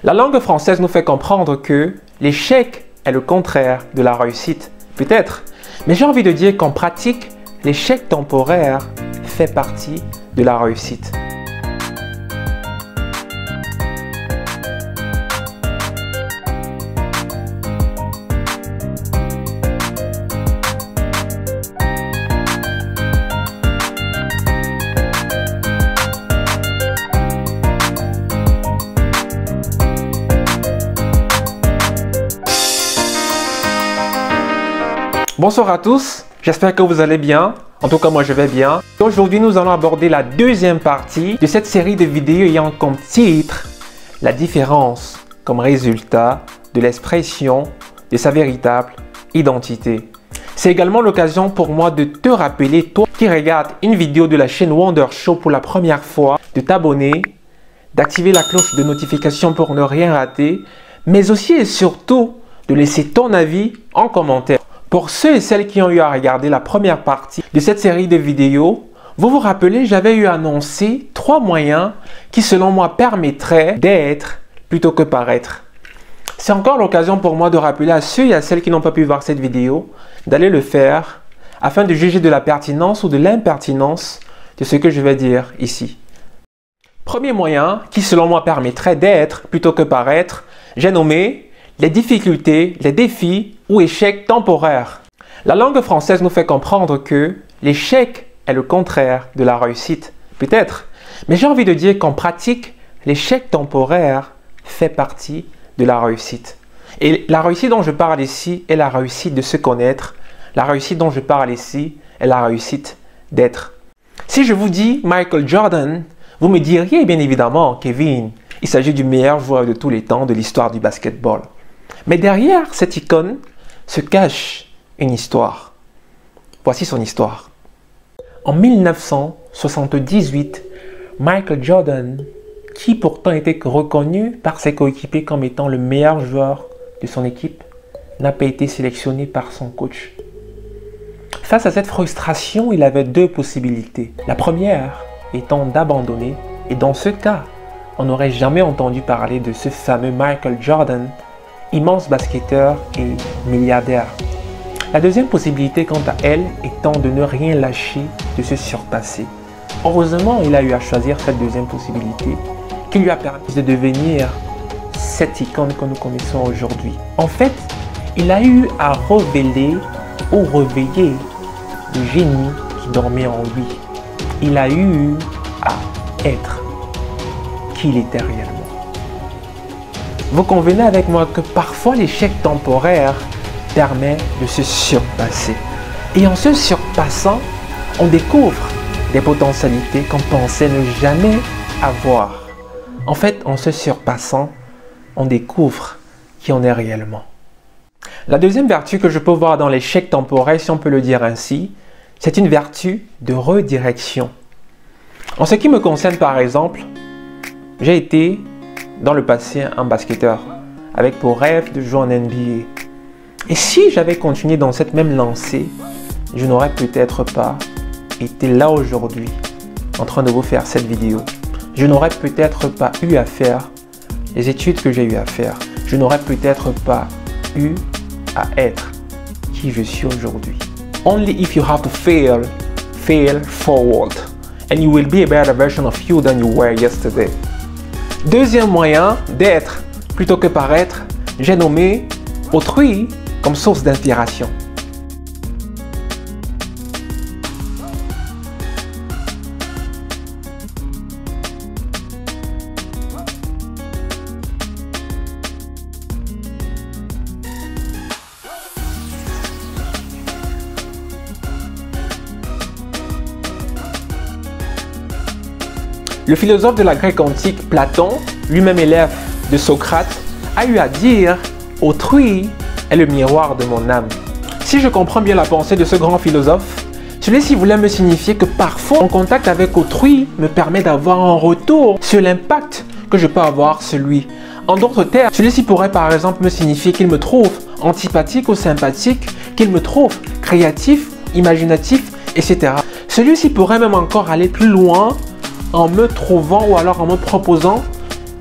La langue française nous fait comprendre que l'échec est le contraire de la réussite. Peut-être, mais j'ai envie de dire qu'en pratique, l'échec temporaire fait partie de la réussite. Bonsoir à tous, j'espère que vous allez bien. En tout cas, moi je vais bien. Aujourd'hui, nous allons aborder la deuxième partie de cette série de vidéos ayant comme titre la différence comme résultat de l'expression de sa véritable identité. C'est également l'occasion pour moi de te rappeler, toi qui regardes une vidéo de la chaîne Wonder Show pour la première fois, de t'abonner, d'activer la cloche de notification pour ne rien rater, mais aussi et surtout de laisser ton avis en commentaire. Pour ceux et celles qui ont eu à regarder la première partie de cette série de vidéos, vous vous rappelez, j'avais eu annoncé 3 moyens qui selon moi permettraient d'être plutôt que paraître. C'est encore l'occasion pour moi de rappeler à ceux et à celles qui n'ont pas pu voir cette vidéo d'aller le faire afin de juger de la pertinence ou de l'impertinence de ce que je vais dire ici. Premier moyen qui selon moi permettrait d'être plutôt que paraître, j'ai nommé les difficultés, les défis ou échecs temporaires. La langue française nous fait comprendre que l'échec est le contraire de la réussite. Peut-être, mais j'ai envie de dire qu'en pratique, l'échec temporaire fait partie de la réussite. Et la réussite dont je parle ici est la réussite de se connaître. La réussite dont je parle ici est la réussite d'être. Si je vous dis Michael Jordan, vous me diriez bien évidemment, Kevin, il s'agit du meilleur joueur de tous les temps de l'histoire du basketball. Mais derrière cette icône se cache une histoire. Voici son histoire. En 1978, Michael Jordan, qui pourtant était reconnu par ses coéquipiers comme étant le meilleur joueur de son équipe, n'a pas été sélectionné par son coach. Face à cette frustration, il avait 2 possibilités. La première étant d'abandonner, et dans ce cas, on n'aurait jamais entendu parler de ce fameux Michael Jordan, immense basketteur et milliardaire. La deuxième possibilité, quant à elle, étant de ne rien lâcher, de se surpasser. Heureusement, il a eu à choisir cette deuxième possibilité qui lui a permis de devenir cette icône que nous connaissons aujourd'hui. En fait, il a eu à révéler ou réveiller le génie qui dormait en lui. Il a eu à être qui il était réellement. Vous convenez avec moi que parfois l'échec temporaire permet de se surpasser. Et en se surpassant, on découvre des potentialités qu'on pensait ne jamais avoir. En fait, en se surpassant, on découvre qui on est réellement. La deuxième vertu que je peux voir dans l'échec temporaire, si on peut le dire ainsi, c'est une vertu de redirection. En ce qui me concerne par exemple, j'ai été dans le passé un basketteur avec pour rêve de jouer en NBA. Et si j'avais continué dans cette même lancée, je n'aurais peut-être pas été là aujourd'hui en train de vous faire cette vidéo. Je n'aurais peut-être pas eu à faire les études que j'ai eu à faire. Je n'aurais peut-être pas eu à être qui je suis aujourd'hui. Only if you have to fail, fail forward. And you will be a better version of you than you were yesterday. Deuxième moyen d'être plutôt que paraître, j'ai nommé autrui comme source d'inspiration. Le philosophe de la Grèce antique, Platon, lui-même élève de Socrate, a eu à dire « Autrui est le miroir de mon âme ». Si je comprends bien la pensée de ce grand philosophe, celui-ci voulait me signifier que parfois, mon contact avec autrui me permet d'avoir un retour sur l'impact que je peux avoir sur lui. En d'autres termes, celui-ci pourrait par exemple me signifier qu'il me trouve antipathique ou sympathique, qu'il me trouve créatif, imaginatif, etc. Celui-ci pourrait même encore aller plus loin en me trouvant ou alors en me proposant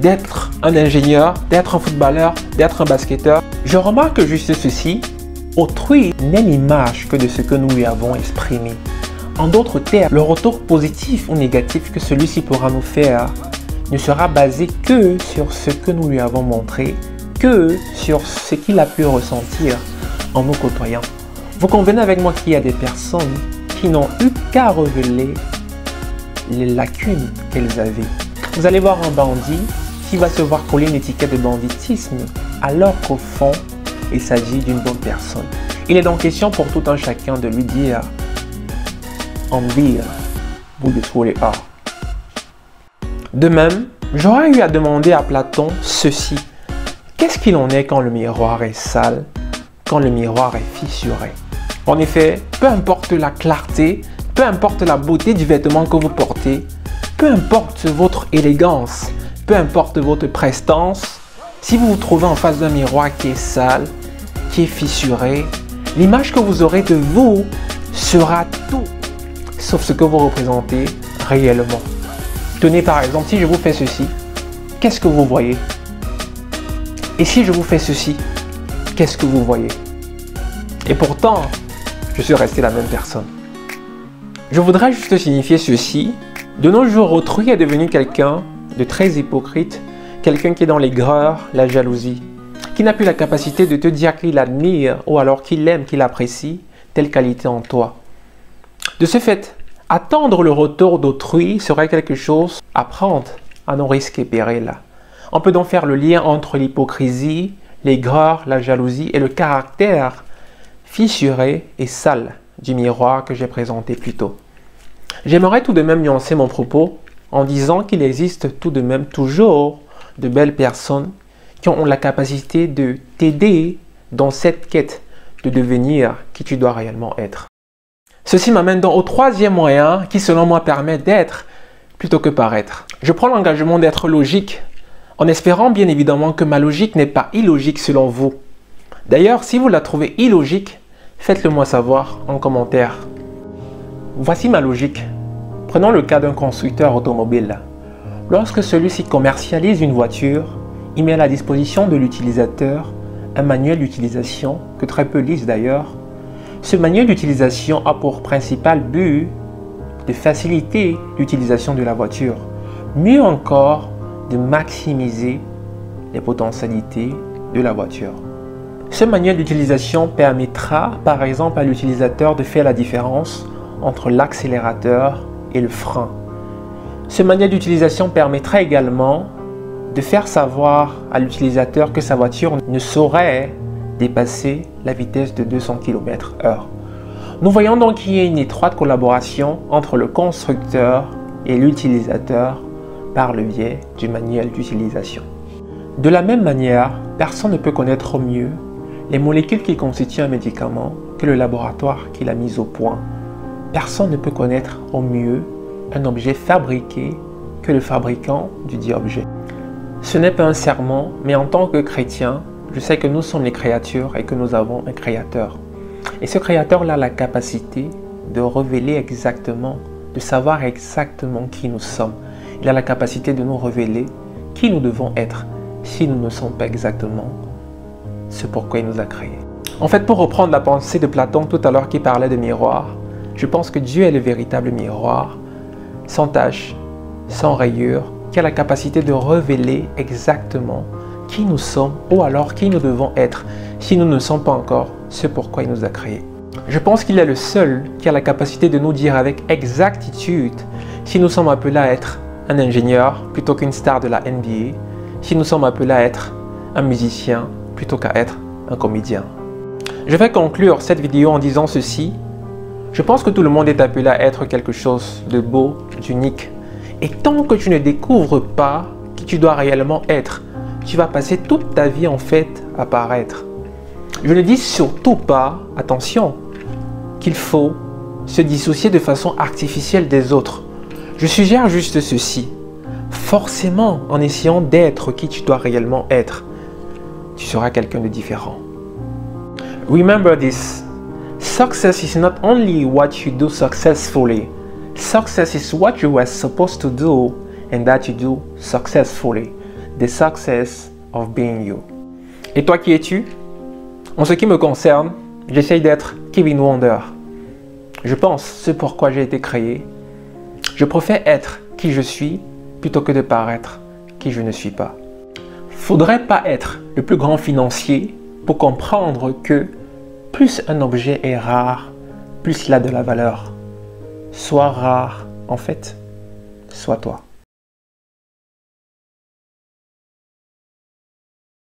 d'être un ingénieur, d'être un footballeur, d'être un basketteur. Je remarque juste ceci, autrui n'est l'image que de ce que nous lui avons exprimé. En d'autres termes, le retour positif ou négatif que celui-ci pourra nous faire ne sera basé que sur ce que nous lui avons montré, que sur ce qu'il a pu ressentir en nous côtoyant. Vous convenez avec moi qu'il y a des personnes qui n'ont eu qu'à révéler les lacunes qu'elles avaient. Vous allez voir un bandit qui va se voir coller une étiquette de banditisme alors qu'au fond, il s'agit d'une bonne personne. Il est donc question pour tout un chacun de lui dire en dire, bout de souhait A. De même, j'aurais eu à demander à Platon ceci. Qu'est-ce qu'il en est quand le miroir est sale, quand le miroir est fissuré? En effet, peu importe la clarté, peu importe la beauté du vêtement que vous portez, peu importe votre élégance, peu importe votre prestance, si vous vous trouvez en face d'un miroir qui est sale, qui est fissuré, l'image que vous aurez de vous sera tout, sauf ce que vous représentez réellement. Tenez par exemple, si je vous fais ceci, qu'est-ce que vous voyez? Et si je vous fais ceci, qu'est-ce que vous voyez? Et pourtant, je suis resté la même personne. Je voudrais juste signifier ceci. De nos jours, autrui est devenu quelqu'un de très hypocrite, quelqu'un qui est dans l'aigreur, la jalousie, qui n'a plus la capacité de te dire qu'il admire ou alors qu'il aime, qu'il apprécie telle qualité en toi. De ce fait, attendre le retour d'autrui serait quelque chose à prendre à nos risques et périls. On peut donc faire le lien entre l'hypocrisie, l'aigreur, la jalousie et le caractère fissuré et sale du miroir que j'ai présenté plus tôt. J'aimerais tout de même nuancer mon propos en disant qu'il existe tout de même toujours de belles personnes qui ont la capacité de t'aider dans cette quête de devenir qui tu dois réellement être. Ceci m'amène donc au troisième moyen qui selon moi permet d'être plutôt que paraître. Je prends l'engagement d'être logique en espérant bien évidemment que ma logique n'est pas illogique selon vous. D'ailleurs, si vous la trouvez illogique, faites-le moi savoir en commentaire. Voici ma logique. Prenons le cas d'un constructeur automobile. Lorsque celui-ci commercialise une voiture, il met à la disposition de l'utilisateur un manuel d'utilisation que très peu lisent d'ailleurs. Ce manuel d'utilisation a pour principal but de faciliter l'utilisation de la voiture. Mieux encore, de maximiser les potentialités de la voiture. Ce manuel d'utilisation permettra par exemple à l'utilisateur de faire la différence entre l'accélérateur et le frein. Ce manuel d'utilisation permettra également de faire savoir à l'utilisateur que sa voiture ne saurait dépasser la vitesse de 200 km/h. Nous voyons donc qu'il y a une étroite collaboration entre le constructeur et l'utilisateur par le biais du manuel d'utilisation. De la même manière, personne ne peut connaître au mieux les molécules qui constituent un médicament que le laboratoire qui l'a mis au point. Personne ne peut connaître au mieux un objet fabriqué que le fabricant du dit objet. Ce n'est pas un serment, mais en tant que chrétien, je sais que nous sommes les créatures et que nous avons un créateur. Et ce créateur-là a la capacité de révéler exactement, de savoir exactement qui nous sommes. Il a la capacité de nous révéler qui nous devons être si nous ne sommes pas exactement ce pourquoi il nous a créés. En fait, pour reprendre la pensée de Platon tout à l'heure qui parlait de miroir, je pense que Dieu est le véritable miroir, sans tache, sans rayure, qui a la capacité de révéler exactement qui nous sommes ou alors qui nous devons être si nous ne sommes pas encore ce pourquoi il nous a créés. Je pense qu'il est le seul qui a la capacité de nous dire avec exactitude si nous sommes appelés à être un ingénieur plutôt qu'une star de la NBA, si nous sommes appelés à être un musicien plutôt qu'à être un comédien. Je vais conclure cette vidéo en disant ceci. Je pense que tout le monde est appelé à être quelque chose de beau, d'unique. Et tant que tu ne découvres pas qui tu dois réellement être, tu vas passer toute ta vie en fait à paraître. Je ne dis surtout pas, attention, qu'il faut se dissocier de façon artificielle des autres. Je suggère juste ceci. Forcément, en essayant d'être qui tu dois réellement être, tu seras quelqu'un de différent. Remember this. Success is not only what you do successfully. Success is what you are supposed to do and that you do successfully. the success of being you. Et toi, qui es-tu? En ce qui me concerne, j'essaye d'être Kevin Wonder. Je pense ce pourquoi j'ai été créé. Je préfère être qui je suis plutôt que de paraître qui je ne suis pas. Faudrait pas être le plus grand financier pour comprendre que plus un objet est rare, plus il a de la valeur. Sois rare, en fait, sois toi.